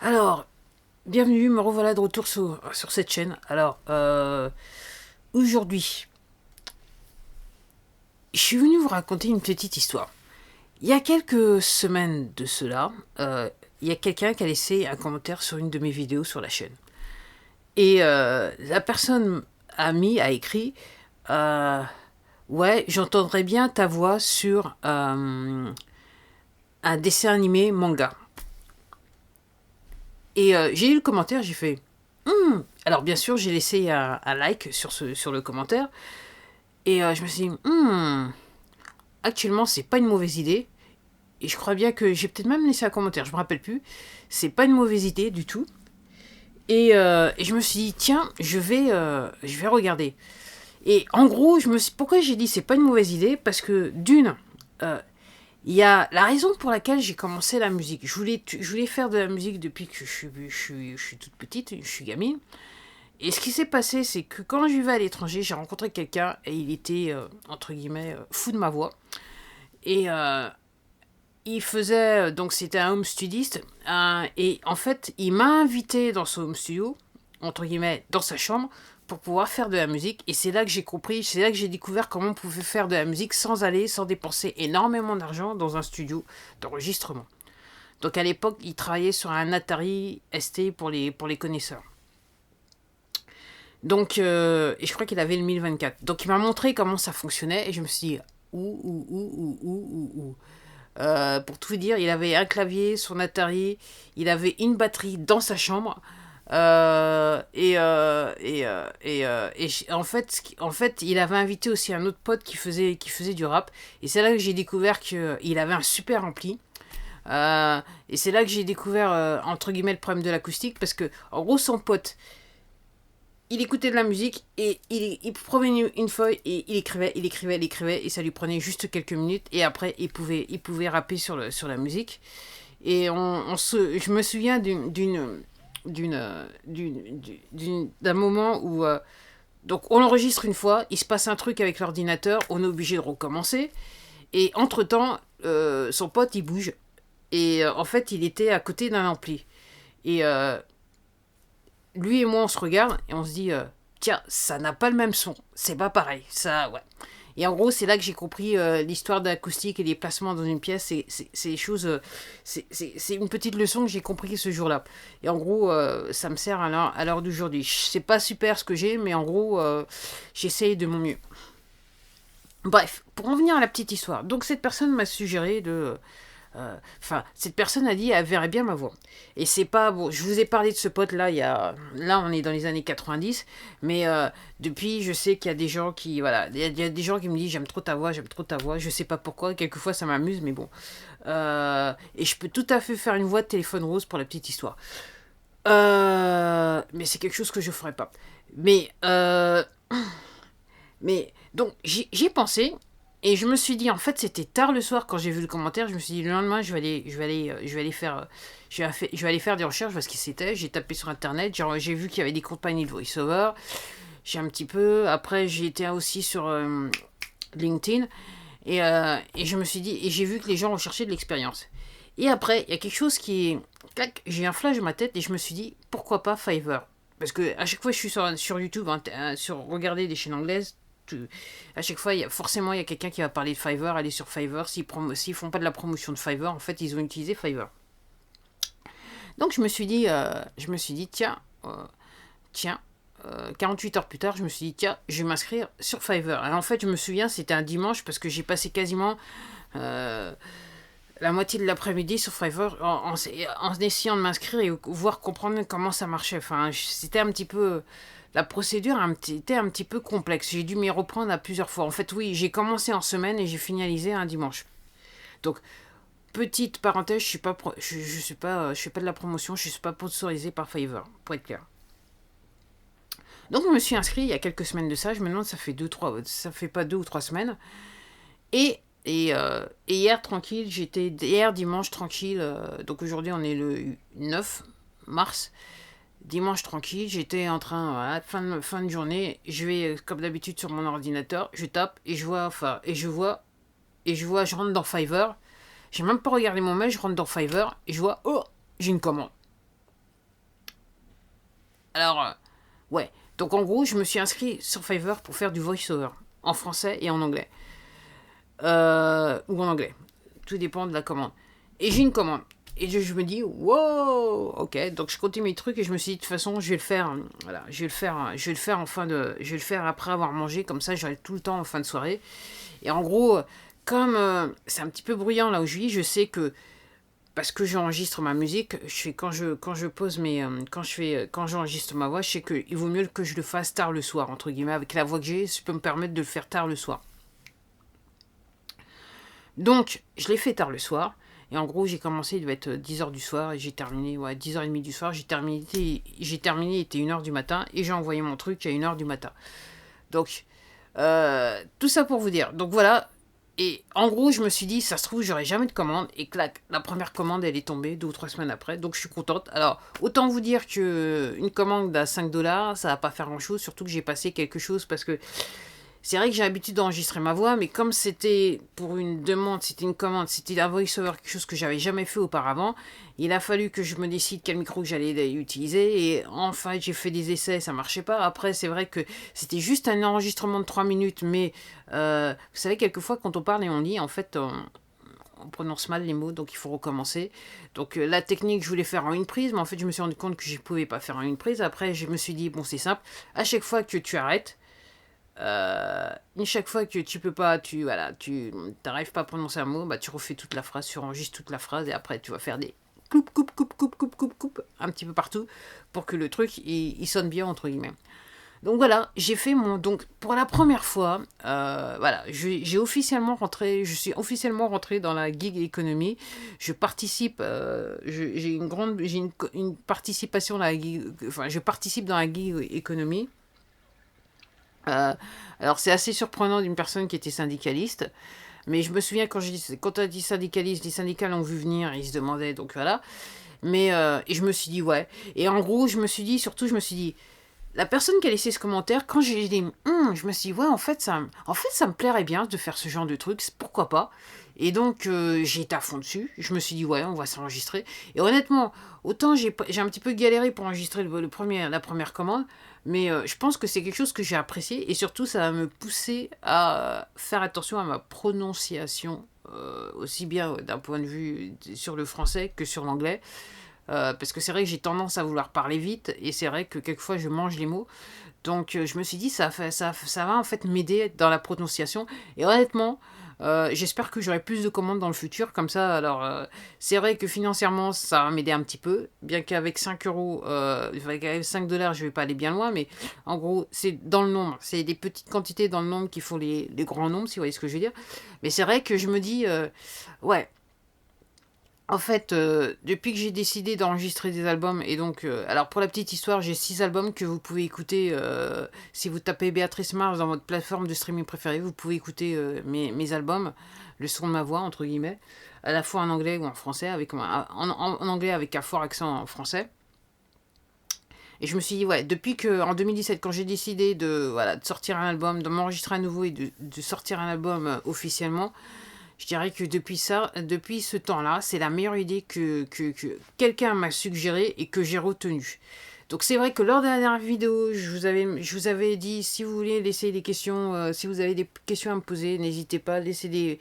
Alors, bienvenue, me revoilà de retour sur cette chaîne. Alors, aujourd'hui, je suis venu vous raconter une petite histoire. Il y a quelques semaines de cela, il y a quelqu'un qui a laissé un commentaire sur une de mes vidéos sur la chaîne. Et la personne a écrit ouais, j'entendrais bien ta voix sur un dessin animé manga. Et j'ai eu le commentaire, j'ai fait Alors bien sûr, j'ai laissé un like sur le commentaire. Et je me suis dit, actuellement, c'est pas une mauvaise idée. Et je crois bien que j'ai peut-être même laissé un commentaire, je me rappelle plus. C'est pas une mauvaise idée du tout. Et je me suis dit, tiens, je vais regarder. Et en gros, pourquoi j'ai dit c'est pas une mauvaise idée? Parce que d'une, euh, il y a la raison pour laquelle j'ai commencé la musique. Je voulais faire de la musique depuis que je suis toute petite, je suis gamine. Et ce qui s'est passé, c'est que quand je vivais à l'étranger, j'ai rencontré quelqu'un et il était, entre guillemets, fou de ma voix. Et il faisait, donc c'était un home studiste, et en fait, il m'a invité dans son home studio, entre guillemets, dans sa chambre, pour pouvoir faire de la musique. Et c'est là que j'ai compris, c'est là que j'ai découvert comment on pouvait faire de la musique sans dépenser énormément d'argent dans un studio d'enregistrement. Donc à l'époque, il travaillait sur un Atari ST pour les connaisseurs. Donc, et je crois qu'il avait le 1024. Donc, il m'a montré comment ça fonctionnait et je me suis dit, ouh. Pour tout vous dire, il avait un clavier, son Atari, il avait une batterie dans sa chambre. En fait, il avait invité aussi un autre pote qui faisait du rap. Et c'est là que j'ai découvert qu'il avait un super ampli. Et c'est là que j'ai découvert, entre guillemets, le problème de l'acoustique. Parce que, en gros, son pote, il écoutait de la musique et il prenait une feuille et il écrivait et ça lui prenait juste quelques minutes et après il pouvait rapper sur la musique. Et je me souviens d'un moment où donc on enregistre une fois, il se passe un truc avec l'ordinateur, on est obligé de recommencer et entre temps son pote il bouge et en fait il était à côté d'un ampli et lui et moi, on se regarde et on se dit tiens, ça n'a pas le même son. C'est pas pareil. Ça, ouais. Et en gros, c'est là que j'ai compris l'histoire de l'acoustique et des placements dans une pièce. C'est des choses. C'est une petite leçon que j'ai compris ce jour-là. Et en gros, ça me sert à l'heure d'aujourd'hui. C'est pas super ce que j'ai, mais en gros, j'essaye de mon mieux. Bref, pour en venir à la petite histoire. Donc, cette personne m'a suggéré de. Enfin, cette personne a dit elle verrait bien ma voix. Et c'est pas bon. Je vous ai parlé de ce pote là. Là, on est dans les années 90, mais depuis, je sais qu'il y a des gens qui voilà, il y a des gens qui me disent j'aime trop ta voix, j'aime trop ta voix. Je sais pas pourquoi. Quelquefois, ça m'amuse, mais bon. Et je peux tout à fait faire une voix de téléphone rose pour la petite histoire. Mais c'est quelque chose que je ferais pas. Mais mais donc j'ai pensé et je me suis dit en fait c'était tard le soir quand j'ai vu le commentaire. Je me suis dit le lendemain je vais aller faire des recherches parce que c'était. J'ai tapé sur internet, j'ai vu qu'il y avait des compagnies de voice-over. J'ai un petit peu. Après j'ai été aussi sur LinkedIn et je me suis dit et j'ai vu que les gens recherchaient de l'expérience. Et après il y a quelque chose qui est clac, j'ai un flash dans ma tête et je me suis dit pourquoi pas Fiverr. Parce que à chaque fois je suis sur YouTube, sur regarder des chaînes anglaises, à chaque fois, forcément, il y a quelqu'un qui va parler de Fiverr, aller sur Fiverr. S'ils font pas de la promotion de Fiverr, en fait, ils ont utilisé Fiverr. Donc, je me suis dit tiens, 48 heures plus tard, je me suis dit, tiens, je vais m'inscrire sur Fiverr. Alors, en fait, je me souviens, c'était un dimanche parce que j'ai passé quasiment la moitié de l'après-midi sur Fiverr en essayant de m'inscrire et voir comprendre comment ça marchait. Enfin, c'était un petit peu. La procédure était un petit peu complexe. J'ai dû m'y reprendre à plusieurs fois. En fait, oui, j'ai commencé en semaine et j'ai finalisé un dimanche. Donc, petite parenthèse, je fais pas de la promotion, je suis pas sponsorisé par Fiverr, pour être clair. Donc, je me suis inscrit il y a quelques semaines de ça. Je me demande, ça fait pas 2 ou 3 semaines. Et hier, tranquille, hier dimanche, tranquille. Donc aujourd'hui, on est le 9 mars. Dimanche tranquille, j'étais en train, voilà, fin de journée, je vais comme d'habitude sur mon ordinateur, je tape et je rentre dans Fiverr. J'ai même pas regardé mon mail, je rentre dans Fiverr et je vois, oh, j'ai une commande. Alors, ouais. Donc en gros, je me suis inscrit sur Fiverr pour faire du voice-over en français et en anglais. Ou en anglais. Tout dépend de la commande. Et j'ai une commande. Et je me dis, wow, ok. Donc je continue mes trucs et je me suis dit, de toute façon, je vais le faire. Voilà, je vais le faire je vais le faire après avoir mangé. Comme ça, j'aurai tout le temps en fin de soirée. Et en gros, comme c'est un petit peu bruyant là où je vis, je sais que parce que j'enregistre ma musique, quand je pose mes quand j'enregistre ma voix, je sais qu'il vaut mieux que je le fasse tard le soir entre guillemets avec la voix que j'ai, je peux me permettre de le faire tard le soir. Donc, je l'ai fait tard le soir. Et en gros, j'ai commencé, il devait être 10h du soir, et j'ai terminé, 10h30 du soir, j'ai terminé, il était 1h du matin, et j'ai envoyé mon truc à 1h du matin. Donc, tout ça pour vous dire. Donc voilà, et en gros, je me suis dit, ça se trouve, j'aurai jamais de commande, et clac, la première commande, elle est tombée 2 ou 3 semaines après, donc je suis contente. Alors, autant vous dire que une commande à 5 $, ça va pas faire grand-chose, surtout que j'ai passé quelque chose, parce que c'est vrai que j'ai l'habitude d'enregistrer ma voix, mais comme c'était pour une demande, c'était une commande, c'était un voice-over, quelque chose que j'avais jamais fait auparavant, il a fallu que je me décide quel micro que j'allais utiliser, et enfin j'ai fait des essais, ça marchait pas. Après, c'est vrai que c'était juste un enregistrement de 3 minutes, mais vous savez, quelquefois quand on parle et on lit, en fait, on prononce mal les mots, donc il faut recommencer. Donc la technique, je voulais faire en une prise, mais en fait, je me suis rendu compte que je ne pouvais pas faire en une prise. Après, je me suis dit, bon, c'est simple, à chaque fois que tu arrêtes, chaque fois que tu peux pas, tu n'arrives pas à prononcer un mot, bah tu refais toute la phrase, tu enregistres toute la phrase et après tu vas faire des coupe un petit peu partout pour que le truc il sonne bien entre guillemets. Donc voilà, j'ai fait mon donc pour la première fois, voilà, j'ai officiellement rentré, je suis officiellement rentré dans la gig economy. Je participe, j'ai une participation dans la gig, enfin je participe dans la gig economy. Euh, alors c'est assez surprenant d'une personne qui était syndicaliste, mais je me souviens quand on a dit syndicaliste, les syndicats l'ont vu venir, ils se demandaient, donc voilà. Mais et je me suis dit ouais. Et en gros, je me suis dit, la personne qui a laissé ce commentaire, quand j'ai dit, je me suis dit, ouais, en fait, ça me plairait bien de faire ce genre de truc, pourquoi pas. Et donc, j'ai été à fond dessus. Je me suis dit, ouais, on va s'enregistrer. Et honnêtement, autant j'ai un petit peu galéré pour enregistrer la première commande, mais je pense que c'est quelque chose que j'ai apprécié. Et surtout, ça va me pousser à faire attention à ma prononciation, aussi bien d'un point de vue sur le français que sur l'anglais. Parce que c'est vrai que j'ai tendance à vouloir parler vite et c'est vrai que quelquefois je mange les mots. Donc je me suis dit ça va en fait m'aider dans la prononciation. Et honnêtement, j'espère que j'aurai plus de commandes dans le futur. Comme ça, alors c'est vrai que financièrement ça va m'aider un petit peu. Bien qu'avec 5 €, avec 5 $, je vais pas aller bien loin. Mais en gros, c'est dans le nombre. C'est des petites quantités dans le nombre qui font les grands nombres, si vous voyez ce que je veux dire. Mais c'est vrai que je me dis, ouais. En fait, depuis que j'ai décidé d'enregistrer des albums, et donc, alors pour la petite histoire, j'ai 6 albums que vous pouvez écouter. Si vous tapez Béatrice Mars dans votre plateforme de streaming préférée, vous pouvez écouter mes albums, le son de ma voix, entre guillemets, à la fois en anglais ou en français, en anglais avec un fort accent en français. Et je me suis dit, ouais, depuis que, en 2017, quand j'ai décidé de sortir un album, de m'enregistrer à nouveau et de sortir un album officiellement, je dirais que depuis ce temps-là, c'est la meilleure idée que quelqu'un m'a suggérée et que j'ai retenue. Donc c'est vrai que lors de la dernière vidéo, je vous avais dit, si vous voulez laisser des questions, si vous avez des questions à me poser, n'hésitez pas à laisser des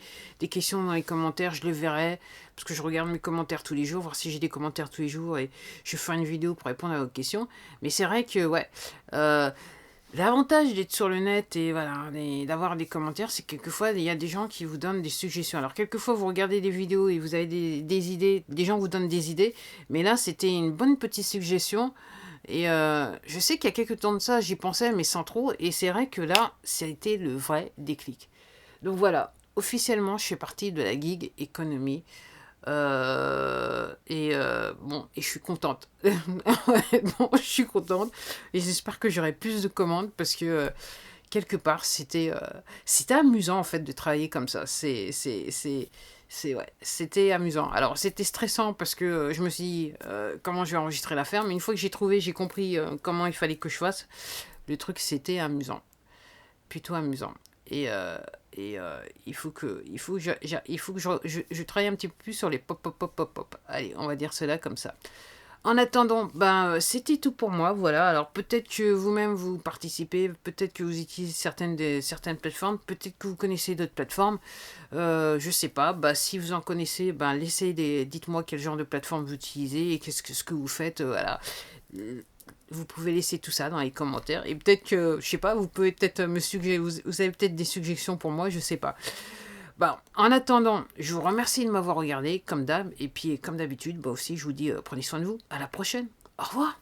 questions dans les commentaires, je les verrai, parce que je regarde mes commentaires tous les jours, voir si j'ai des commentaires tous les jours, et je ferai une vidéo pour répondre à vos questions. Mais c'est vrai que, ouais, l'avantage d'être sur le net et voilà, d'avoir des commentaires, c'est que quelquefois il y a des gens qui vous donnent des suggestions. Alors quelquefois vous regardez des vidéos et vous avez des idées, des gens vous donnent des idées, mais là c'était une bonne petite suggestion. Et je sais qu'il y a quelques temps de ça, j'y pensais, mais sans trop. Et c'est vrai que là, ça a été le vrai déclic. Donc voilà, officiellement, je fais partie de la gig economy. Bon, et je suis contente. Bon, je suis contente. Et j'espère que j'aurai plus de commandes parce que quelque part, c'était amusant en fait de travailler comme ça. Ouais, c'était amusant. Alors, c'était stressant parce que je me suis dit comment je vais enregistrer l'affaire. Mais une fois que j'ai compris comment il fallait que je fasse, le truc, c'était amusant. Plutôt amusant. Et, euh, il faut que je travaille un petit peu plus sur les pop. Allez, on va dire cela comme ça. En attendant, c'était tout pour moi, voilà. Alors peut-être que vous-même vous participez, peut-être que vous utilisez certaines plateformes, peut-être que vous connaissez d'autres plateformes, je sais pas. Si vous en connaissez, dites-moi quel genre de plateforme vous utilisez et ce que vous faites, voilà. Euh, Vous pouvez laisser tout ça dans les commentaires et peut-être que, je sais pas, vous pouvez peut-être me suggérer, vous avez peut-être des suggestions pour moi, je sais pas. En attendant, je vous remercie de m'avoir regardé, comme d'hab, et puis comme d'habitude, aussi, je vous dis, prenez soin de vous, à la prochaine, au revoir.